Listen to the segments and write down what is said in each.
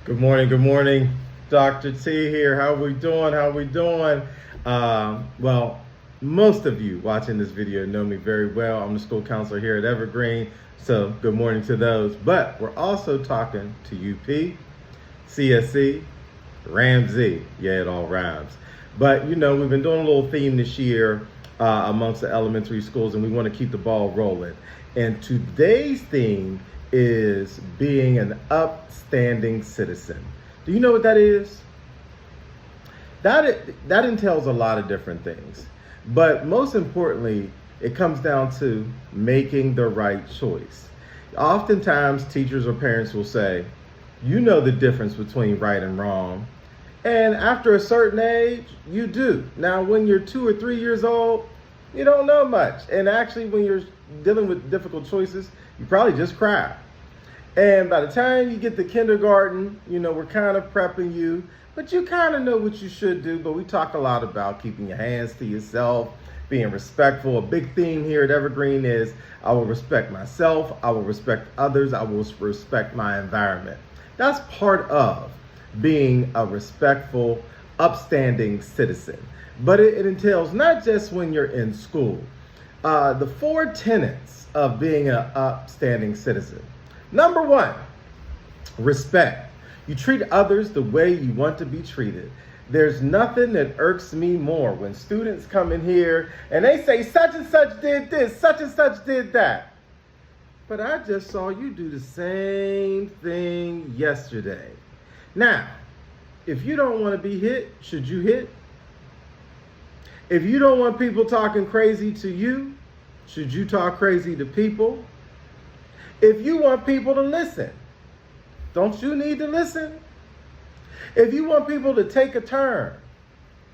Good morning, good morning. Dr. T here. How we doing? Well, most of you watching this video know me very well. I'm the school counselor here at Evergreen, so good morning to those. But we're also talking to UP, CSC, Ramsey. Yeah, it all rhymes. But we've been doing a little theme this year amongst the elementary schools, and we want to keep the ball rolling. And today's theme is being an upstanding citizen. Do you know what that is? That entails a lot of different things. But most importantly, it comes down to making the right choice. Oftentimes, teachers or parents will say, you know the difference between right and wrong. And after a certain age, you do. Now, when you're 2 or 3 years old, you don't know much. And actually, when you're dealing with difficult choices, you probably just cry. And by the time you get to kindergarten, we're kind of prepping you, but you kind of know what you should do. But we talk a lot about keeping your hands to yourself, being respectful. A big theme here at Evergreen is I will respect myself, I will respect others, I will respect my environment. That's part of being a respectful, upstanding citizen. But it entails not just when you're in school. The 4 tenets of being an upstanding citizen. Number 1, respect. You treat others the way you want to be treated. There's nothing that irks me more when students come in here and they say such and such did this, such and such did that. But I just saw you do the same thing yesterday. Now, if you don't want to be hit, should you hit? If you don't want people talking crazy to you, should you talk crazy to people? If you want people to listen, don't you need to listen? If you want people to take a turn,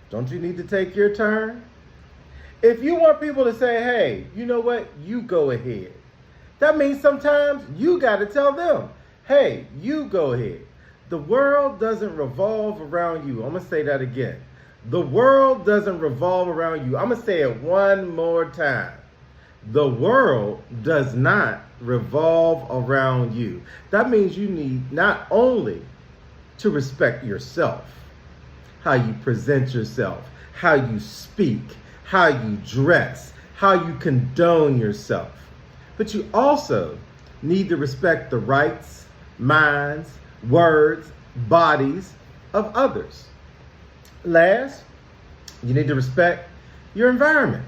don't you need to take your turn? If you want people to say, hey, you know what, you go ahead. That means sometimes you got to tell them, hey, you go ahead. The world doesn't revolve around you. I'm going to say that again. The world doesn't revolve around you. I'm going to say it one more time. The world does not revolve around you. That means you need not only to respect yourself, how you present yourself, how you speak, how you dress, how you condone yourself, but you also need to respect the rights, minds, words, bodies of others. Last, you need to respect your environment.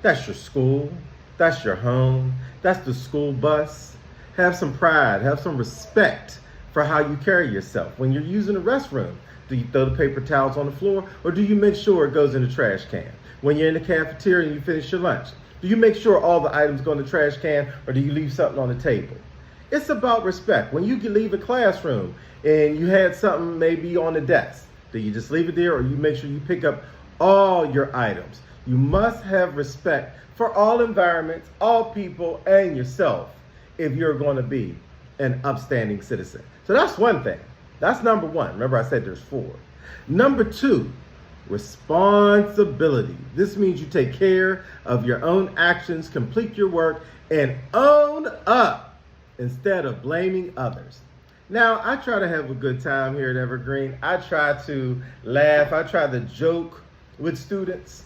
That's your school, that's your home, that's the school bus. Have some pride, have some respect for how you carry yourself. When you're using the restroom, do you throw the paper towels on the floor or do you make sure it goes in the trash can? When you're in the cafeteria and you finish your lunch, do you make sure all the items go in the trash can or do you leave something on the table? It's about respect. When you leave a classroom and you had something maybe on the desk, do you just leave it there or you make sure you pick up all your items? You must have respect for all environments, all people, and yourself if you're going to be an upstanding citizen. So that's one thing. That's number 1. Remember I said there's 4. Number 2, responsibility. This means you take care of your own actions, complete your work, and own up instead of blaming others. Now, I try to have a good time here at Evergreen. I try to laugh. I try to joke with students.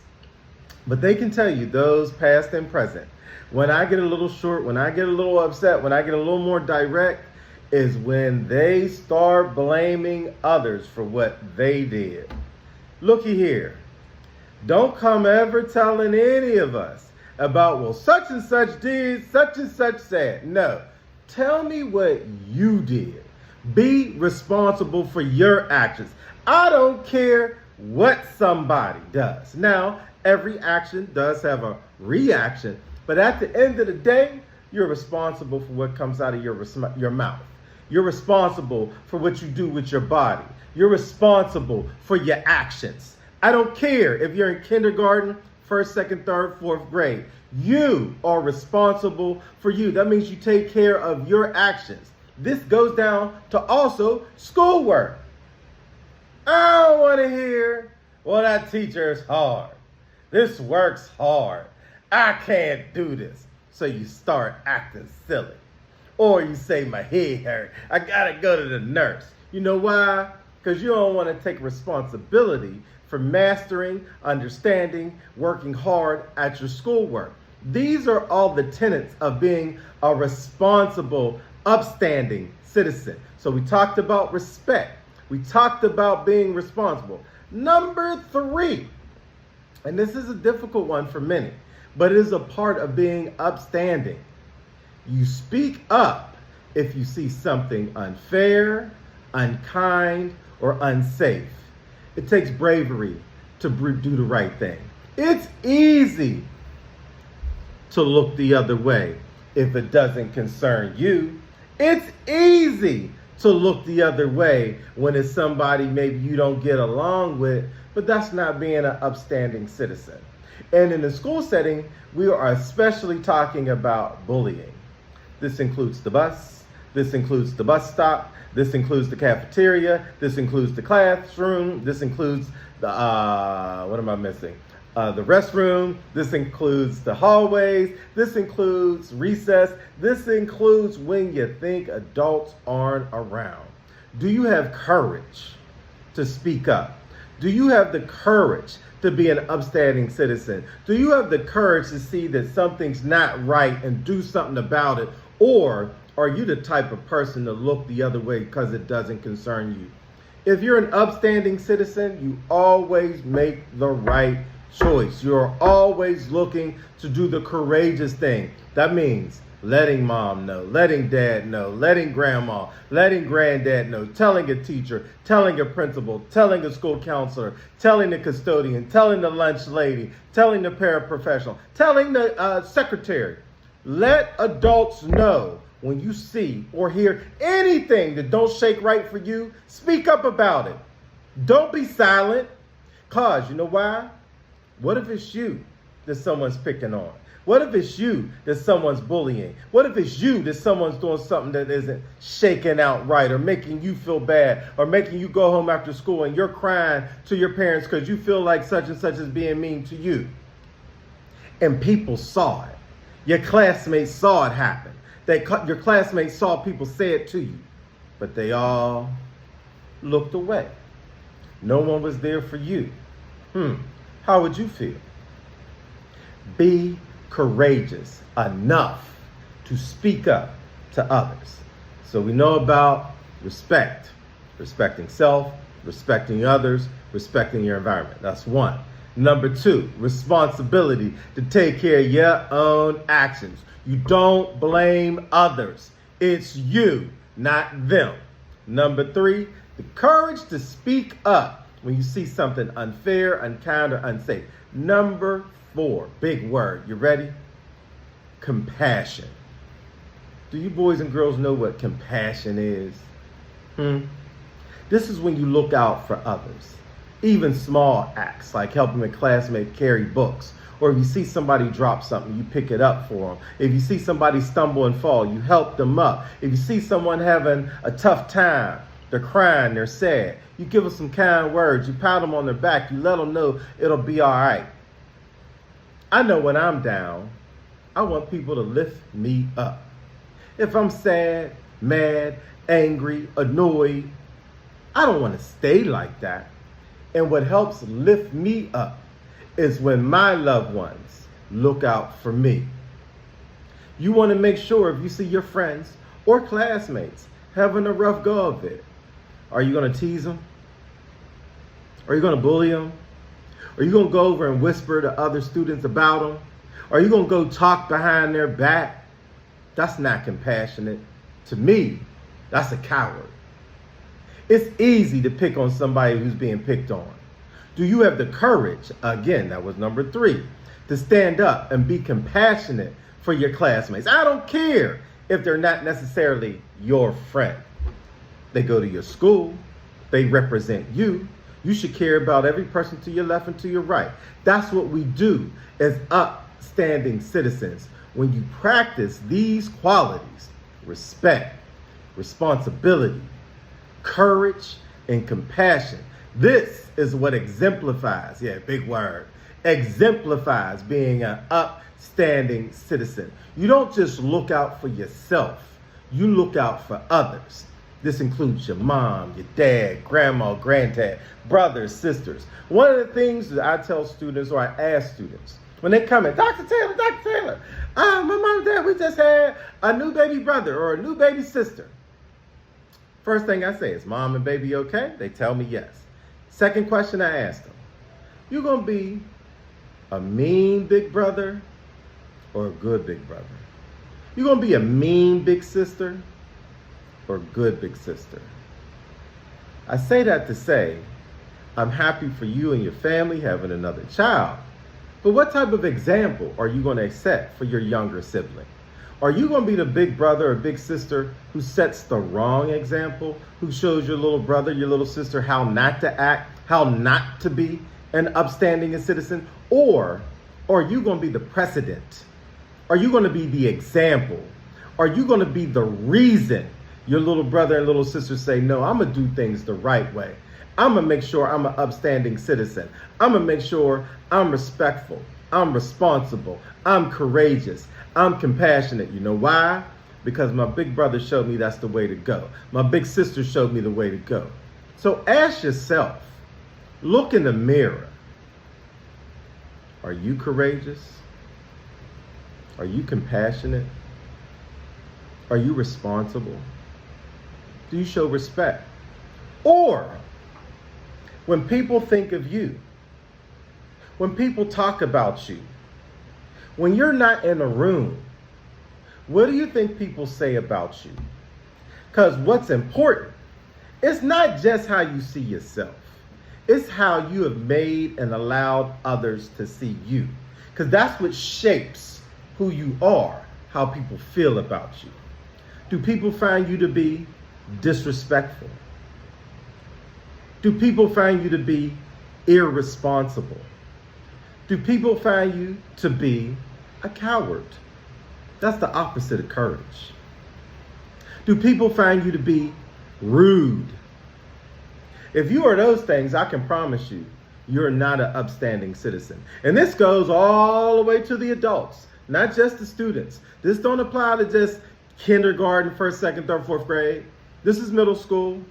But they can tell you, those past and present, when I get a little short, when I get a little upset, when I get a little more direct, is when they start blaming others for what they did. Looky here. Don't come ever telling any of us about, well, such and such did, such and such said. No. Tell me what you did. Be responsible for your actions. I don't care what somebody does. Now, every action does have a reaction, but at the end of the day, you're responsible for what comes out of your mouth. You're responsible for what you do with your body. You're responsible for your actions. I don't care if you're in kindergarten, 1st, 2nd, 3rd, 4th grade. You are responsible for you. That means you take care of your actions. This goes down to also schoolwork. I don't want to hear, well, that teacher is hard. This work's hard. I can't do this. So you start acting silly. Or you say, my head hurt. I gotta go to the nurse. You know why? Because you don't want to take responsibility for mastering, understanding, working hard at your schoolwork. These are all the tenets of being a responsible, upstanding citizen. So we talked about respect. We talked about being responsible. Number 3, and this is a difficult one for many, but it is a part of being upstanding. You speak up if you see something unfair, unkind, or unsafe. It takes bravery to do the right thing. It's easy to look the other way if it doesn't concern you. It's easy to look the other way when it's somebody maybe you don't get along with, but that's not being an upstanding citizen. And in the school setting, we are especially talking about bullying. This includes the bus, this includes the bus stop, this includes the cafeteria, this includes the classroom, this includes the, what am I missing? The restroom, this includes the hallways, this includes recess, this includes when you think adults aren't around. Do you have courage to speak up? Do you have the courage to be an upstanding citizen? Do you have the courage to see that something's not right and do something about it? Or are you the type of person to look the other way because it doesn't concern you? If you're an upstanding citizen, you always make the right choice. You're always looking to do the courageous thing. That means letting mom know, letting dad know, letting grandma, letting granddad know, telling a teacher, telling a principal, telling a school counselor, telling the custodian, telling the lunch lady, telling the paraprofessional, telling the secretary. Let adults know when you see or hear anything that don't shake right for you. Speak up about it. Don't be silent. Cause you know why? What if it's you that someone's picking on? What if it's you that someone's bullying? What if it's you that someone's doing something that isn't shaking out right, or making you feel bad, or making you go home after school and you're crying to your parents because you feel like such and such is being mean to you? And people saw it. Your classmates saw it happen. Your classmates saw people say it to you, but they all looked away. No one was there for you. How would you feel? Be courageous enough to speak up to others. So we know about respect, respecting self, respecting others, respecting your environment. That's 1. Number 2, responsibility to take care of your own actions. You don't blame others. It's you, not them. Number 3, the courage to speak up when you see something unfair, unkind, or unsafe. Number 4, big word. You ready? Compassion. Do you boys and girls know what compassion is? This is when you look out for others. Even small acts like helping a classmate carry books. Or if you see somebody drop something, you pick it up for them. If you see somebody stumble and fall, you help them up. If you see someone having a tough time, they're crying, they're sad, you give them some kind words, you pat them on their back, you let them know it'll be all right. I know when I'm down, I want people to lift me up. If I'm sad, mad, angry, annoyed, I don't want to stay like that. And what helps lift me up is when my loved ones look out for me. You want to make sure if you see your friends or classmates having a rough go of it, are you going to tease them? Are you going to bully them? Are you going to go over and whisper to other students about them? Are you going to go talk behind their back? That's not compassionate. To me, that's a coward. It's easy to pick on somebody who's being picked on. Do you have the courage, again, that was number 3, to stand up and be compassionate for your classmates? I don't care if they're not necessarily your friend. They go to your school. They represent you. You should care about every person to your left and to your right. That's what we do as upstanding citizens. When you practice these qualities, respect, responsibility, courage, and compassion, this is what exemplifies, big word, exemplifies being an upstanding citizen. You don't just look out for yourself. You look out for others. This includes your mom, your dad, grandma, granddad, brothers, sisters. One of the things that I tell students, or I ask students, when they come in, Dr. Taylor, my mom and dad, we just had a new baby brother or a new baby sister. First thing I say is, mom and baby okay? They tell me yes. Second question I ask them, you gonna be a mean big brother or a good big brother? You gonna be a mean big sister or a good big sister? I say that to say, I'm happy for you and your family having another child. But what type of example are you going to set for your younger sibling? Are you going to be the big brother or big sister who sets the wrong example, who shows your little brother, your little sister how not to act, how not to be an upstanding citizen? Or are you going to be the precedent? Are you going to be the example? Are you going to be the reason your little brother and little sister say, no, I'm going to do things the right way. I'm going to make sure I'm an upstanding citizen. I'm going to make sure I'm respectful. I'm responsible. I'm courageous. I'm compassionate. You know why? Because my big brother showed me that's the way to go. My big sister showed me the way to go. So ask yourself, look in the mirror. Are you courageous? Are you compassionate? Are you responsible? Do you show respect? Or when people think of you, when people talk about you, when you're not in a room, what do you think people say about you? Because what's important, it's not just how you see yourself. It's how you have made and allowed others to see you. Because that's what shapes who you are, how people feel about you. Do people find you to be disrespectful? Do people find you to be irresponsible? Do people find you to be a coward? That's the opposite of courage. Do people find you to be rude? If you are those things, I can promise you, you're not an upstanding citizen. And this goes all the way to the adults, not just the students. This don't apply to just kindergarten, first, second, third, fourth grade. This is middle school.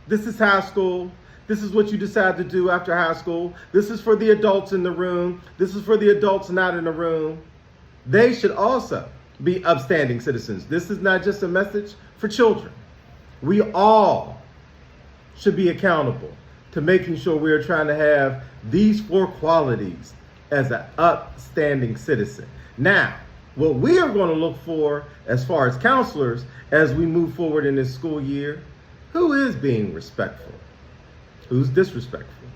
This is high school. This is what you decide to do after high school. This is for the adults in the room. This is for the adults not in the room. They should also be upstanding citizens. This is not just a message for children. We all should be accountable to making sure we are trying to have these 4 qualities as an upstanding citizen. Now, what we are going to look for as far as counselors as we move forward in this school year, who is being respectful? Who's disrespectful?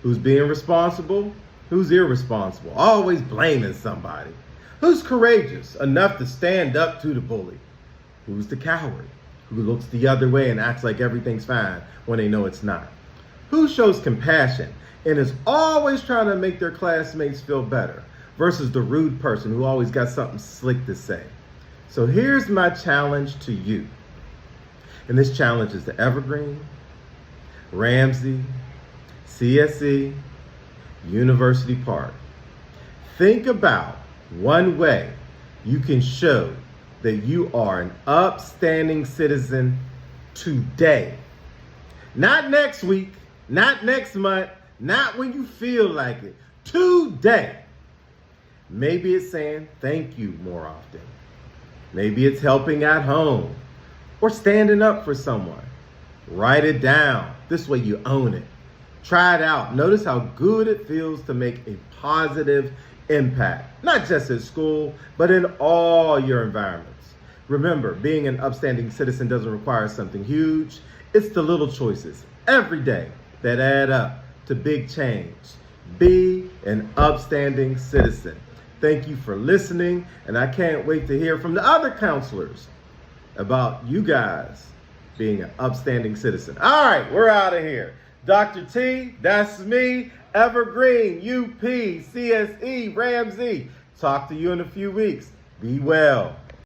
Who's being responsible? Who's irresponsible? Always blaming somebody. Who's courageous enough to stand up to the bully? Who's the coward who looks the other way and acts like everything's fine when they know it's not? Who shows compassion and is always trying to make their classmates feel better versus the rude person who always got something slick to say? So here's my challenge to you. And this challenge is to Evergreen, Ramsey, CSE, University Park. Think about one way you can show that you are an upstanding citizen today. Not next week, not next month, not when you feel like it. Today. Maybe it's saying thank you more often. Maybe it's helping at home or standing up for someone. Write it down. This way you own it. Try it out. Notice how good it feels to make a positive impact, not just at school, but in all your environments. Remember, being an upstanding citizen doesn't require something huge. It's the little choices every day that add up to big change. Be an upstanding citizen. Thank you for listening, and I can't wait to hear from the other counselors about you guys being an upstanding citizen. All right, we're out of here. Dr. T, that's me, Evergreen, UP, CSE, Ramsey. Talk to you in a few weeks. Be well.